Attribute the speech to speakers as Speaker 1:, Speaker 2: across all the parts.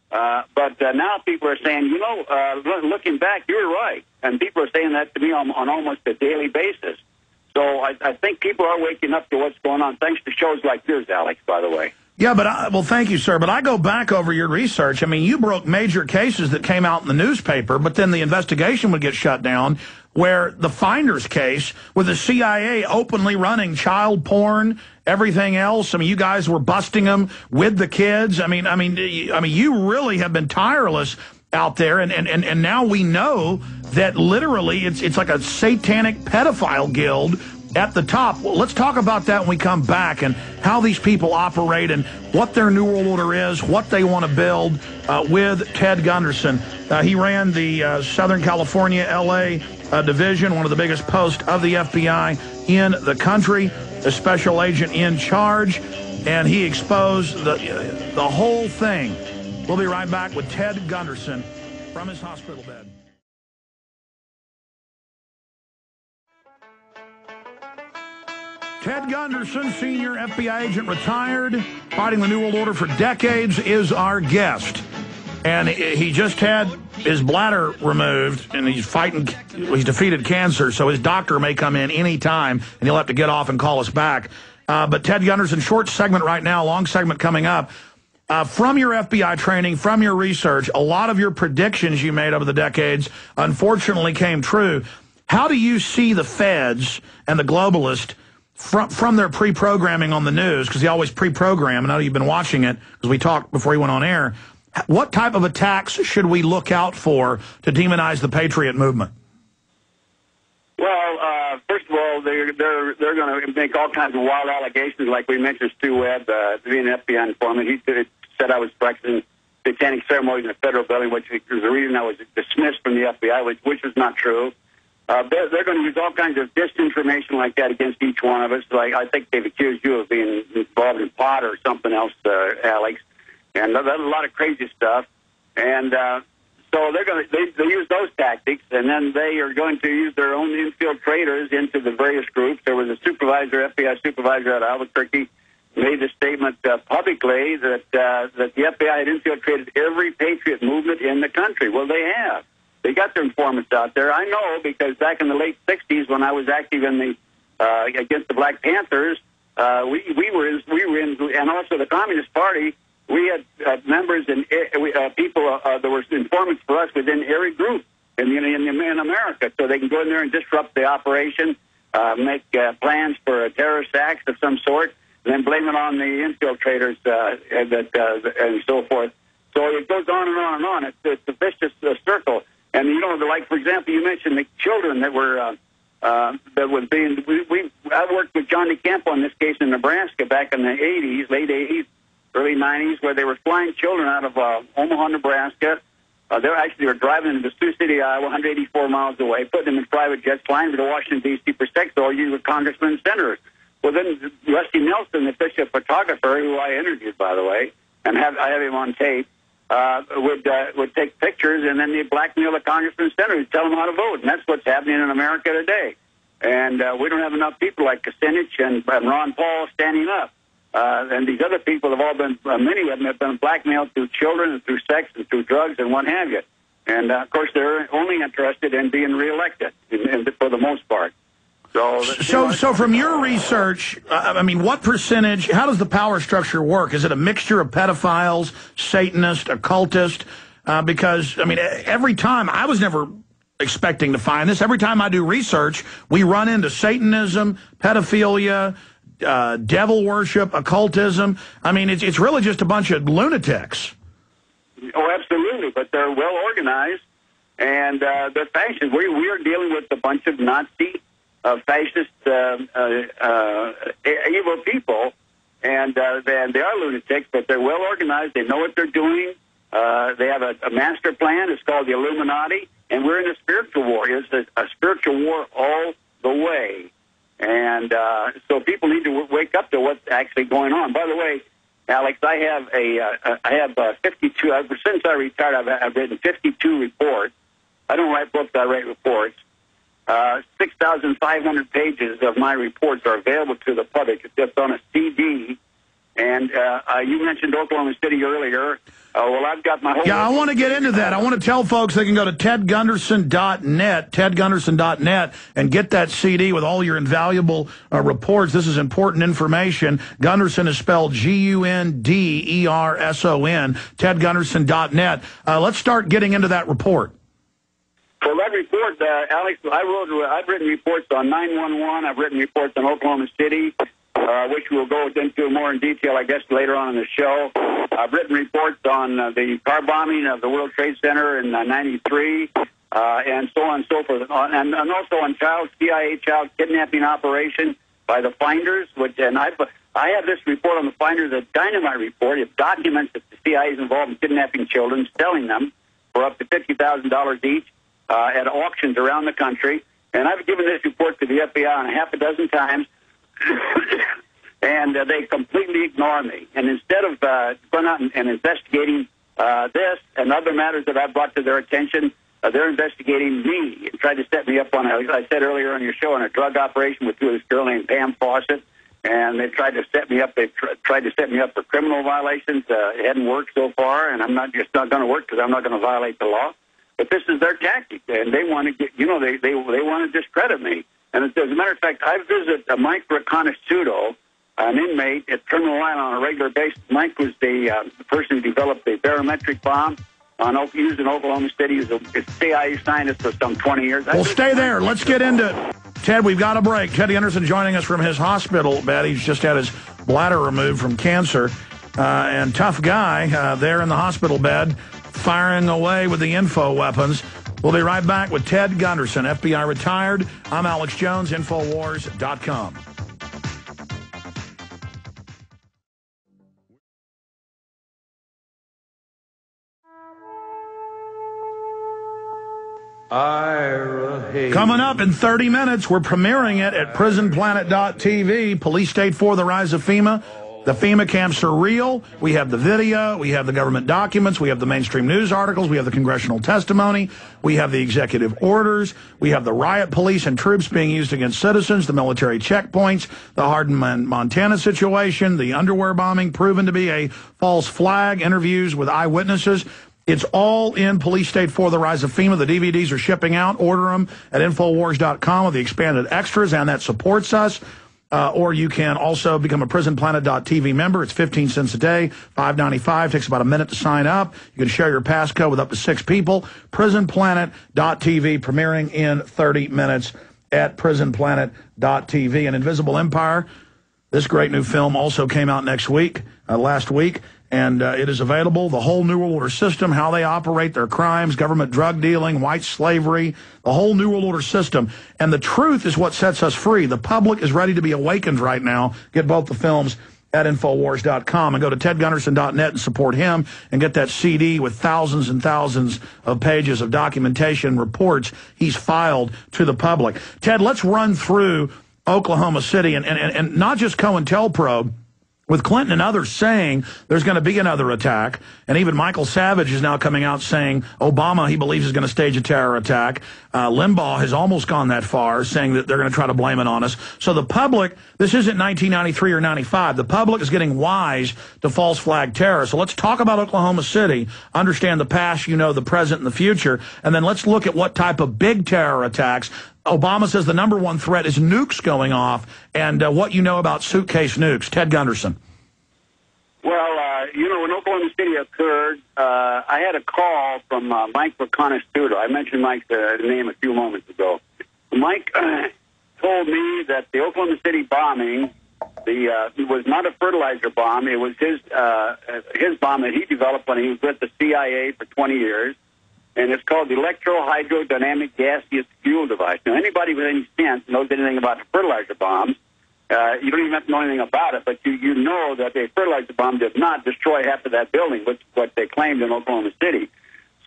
Speaker 1: But now people are saying, looking back, you're right. And people are saying that to me on almost a daily basis. So I think people are waking up to what's going on, thanks to shows like yours, Alex, by the way.
Speaker 2: Yeah, but well, thank you, sir. But I go back over your research. I mean, you broke major cases that came out in the newspaper, but then the investigation would get shut down, where the Finders case with the CIA openly running child porn, everything else. I mean, you guys were busting them with the kids. I mean, you really have been tireless out there, and now we know that literally it's like a satanic pedophile guild at the top. Well, let's talk about that when we come back, and how these people operate and what their New World Order is, what they want to build with Ted Gunderson. He ran the Southern California, L.A. Division, one of the biggest posts of the FBI in the country, a special agent in charge, and he exposed the whole thing. We'll be right back with Ted Gunderson from his hospital bed. Ted Gunderson, senior FBI agent, retired, fighting the New World Order for decades, is our guest. And he just had his bladder removed, and he's defeated cancer, so his doctor may come in any time, and he'll have to get off and call us back. But Ted Gunderson, short segment right now, long segment coming up. From your FBI training, from your research, a lot of your predictions you made over the decades unfortunately came true. How do you see the feds and the globalists from their pre-programming on the news, because they always pre-program, and I know you've been watching it because we talked before he went on air, what type of attacks should we look out for to demonize the Patriot movement?
Speaker 1: Well, first of all, they're going to make all kinds of wild allegations, like we mentioned, Stu Webb, being an FBI informant. He said I was practicing satanic ceremonies in a federal building, which was the reason I was dismissed from the FBI, which was not true. They're going to use all kinds of disinformation like that against each one of us. Like, I think they've accused you of being involved in pot or something else, Alex, and a lot of crazy stuff. And so they use those tactics, and then they are going to use their own infiltrators into the various groups. There was a FBI supervisor at Albuquerque, made the statement publicly that the FBI had infiltrated every patriot movement in the country. Well, they have. They got their informants out there. I know, because back in the late 60s, when I was active in the against the Black Panthers, we were in, and also the Communist Party. We had members and people that were informants for us within every group in America, so they can go in there and disrupt the operation, make plans for a terrorist acts of some sort, and then blame it on the infiltrators and so forth. So it goes on and on and on. It's a vicious circle. And, like, for example, you mentioned the children that were that was being. I worked with Johnny Camp on this case in Nebraska back in the 80s, late 80s, early 90s, where they were flying children out of Omaha, Nebraska. They were driving into Sioux City, Iowa, 184 miles away, putting them in private jets, flying to Washington, D.C. for sex orgies with congressmen and senators. Well, then Rusty Nelson, the official photographer, who I interviewed, by the way, and I have him on tape, would take pictures, and then they'd blackmail the congressmen and senators, tell them how to vote. And that's what's happening in America today. And we don't have enough people like Kucinich and Ron Paul standing up. And these other people have all been, many of them have been blackmailed through children and through sex and through drugs and what have you. And, of course, they're only interested in being reelected for the most part.
Speaker 2: So from your research, I mean, what percentage, how does the power structure work? Is it a mixture of pedophiles, Satanists, occultists? Because, I mean, every time, I was never expecting to find this. Every time I do research, we run into Satanism, pedophilia, devil worship, occultism. I mean, it's really just a bunch of lunatics.
Speaker 1: Oh, absolutely, but they're well organized, and they're fascist. We are dealing with a bunch of Nazi fascist, evil people, and they are lunatics, but they're well organized. They know what they're doing. They have a master plan. It's called the Illuminati, and we're in a spiritual war. It's a spiritual war all the way, and so people need to wake up to what's actually going on. By the way, Alex, I have 52. Since I retired, I've written 52 reports. I don't write books. I write reports. 6,500 pages of my reports are available to the public. It's just on a CD, And you mentioned Oklahoma City earlier. Well, I've got my whole...
Speaker 2: Yeah, I want to get into that. I want to tell folks they can go to tedgunderson.net, tedgunderson.net, and get that CD with all your invaluable reports. This is important information. Gunderson is spelled Gunderson, tedgunderson.net. Let's start getting into that report.
Speaker 1: For that report, Alex, I've written reports on 911. I've written reports on Oklahoma City, which we'll go into more in detail, I guess, later on in the show. I've written reports on the car bombing of the World Trade Center in '93, and so on and so forth, and also on CIA child kidnapping operation by the Finders. I have this report on the Finders, a dynamite report. It documents that the CIA is involved in kidnapping children, selling them for up to $50,000 each at auctions around the country. And I've given this report to the FBI on half a dozen times. And they completely ignore me. And instead of going out and investigating this and other matters that I've brought to their attention, they're investigating me and tried to set me up on, as I said earlier on your show, on a drug operation with this girl named Pam Fawcett. And they tried to set me up. They tried to set me up for criminal violations. It hadn't worked so far, and it's not going to work because I'm not going to violate the law. But this is their tactic, and they want to get, they want to discredit me. And as a matter of fact, I visit Mike Reconnastudo, an inmate at Criminal Island on a regular basis. Mike was the person who developed the barometric bomb used in Oklahoma City. He was a CIA scientist for some 20 years.
Speaker 2: Well, stay there. Let's get into it. Ted, we've got a break. Ted Gunderson joining us from his hospital bed. He's just had his bladder removed from cancer. And tough guy there in the hospital bed, firing away with the info weapons. We'll be right back with Ted Gunderson, FBI retired. I'm Alex Jones, Infowars.com. Coming up in 30 minutes, we're premiering it at prisonplanet.tv. Police State 4, The Rise of FEMA. The FEMA camps are real. We have the video. We have the government documents. We have the mainstream news articles. We have the congressional testimony. We have the executive orders. We have the riot police and troops being used against citizens, the military checkpoints, the Hardin, Montana situation, the underwear bombing proven to be a false flag, interviews with eyewitnesses. It's all in Police State 4, The Rise of FEMA. The DVDs are shipping out. Order them at Infowars.com with the expanded extras, and that supports us. Or you can also become a prisonplanet.tv member. It's 15 cents a day, $5.95. Takes about a minute to sign up. You can share your passcode with up to 6 people. Prisonplanet.tv, premiering in 30 minutes at prisonplanet.tv. And Invisible Empire, this great new film, also came out last week. And it is available, the whole New World Order system, how they operate, their crimes, government drug dealing, white slavery, the whole New World Order system. And the truth is what sets us free. The public is ready to be awakened right now. Get both the films at Infowars.com and go to tedgunderson.net and support him and get that CD with thousands and thousands of pages of documentation, reports he's filed to the public. Ted, let's run through Oklahoma City and not just COINTELPRO, with Clinton and others saying there's going to be another attack, and even Michael Savage is now coming out saying Obama, he believes, is going to stage a terror attack. Limbaugh has almost gone that far, saying that they're going to try to blame it on us. So the public, this isn't 1993 or 95. The public is getting wise to false flag terror. So let's talk about Oklahoma City, understand the past, the present, and the future, and then let's look at what type of big terror attacks. Obama says the number one threat is nukes going off, and what you know about suitcase nukes. Ted Gunderson.
Speaker 1: Well, when Oklahoma City occurred, I had a call from Mike Reconnastudo. I mentioned Mike's name a few moments ago. Mike told me that the Oklahoma City bombing, it was not a fertilizer bomb. It was his bomb that he developed when he was with the CIA for 20 years. And it's called the electrohydrodynamic gaseous fuel device. Now, anybody with any sense knows anything about the fertilizer bombs. You don't even have to know anything about it, but you know that a fertilizer bomb did not destroy half of that building, which is what they claimed in Oklahoma City.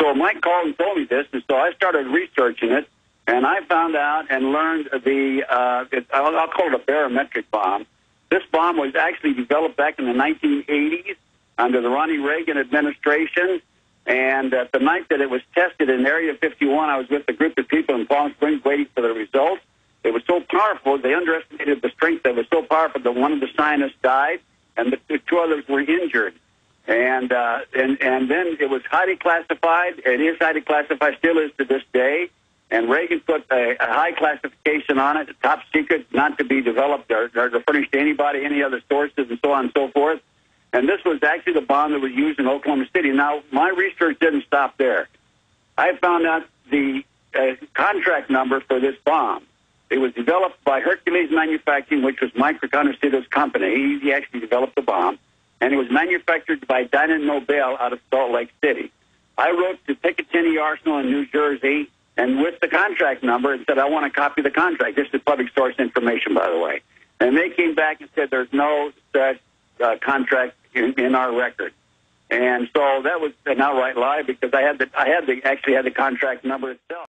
Speaker 1: So Mike called and told me this, and so I started researching it, and I found out and learned I'll call it a barometric bomb. This bomb was actually developed back in the 1980s under the Ronnie Reagan administration. And the night that it was tested in Area 51, I was with a group of people in Palm Springs waiting for the results. It was so powerful, they underestimated the strength. It was so powerful that one of the scientists died, and the two others were injured. And then it was highly classified. It is highly classified, still is to this day. And Reagan put a high classification on it, a top secret, not to be developed or to furnish to anybody, any other sources, and so on and so forth. And this was actually the bomb that was used in Oklahoma City. Now, my research didn't stop there. I found out the contract number for this bomb. It was developed by Hercules Manufacturing, which was Mike Reconocito's company. He actually developed the bomb. And it was manufactured by Dyna Nobel out of Salt Lake City. I wrote to Picatinny Arsenal in New Jersey, and with the contract number, and said, I want a copy of the contract. This is public source information, by the way. And they came back and said, there's no such contract in our record. And so that was an outright lie, because I actually had the contract number itself.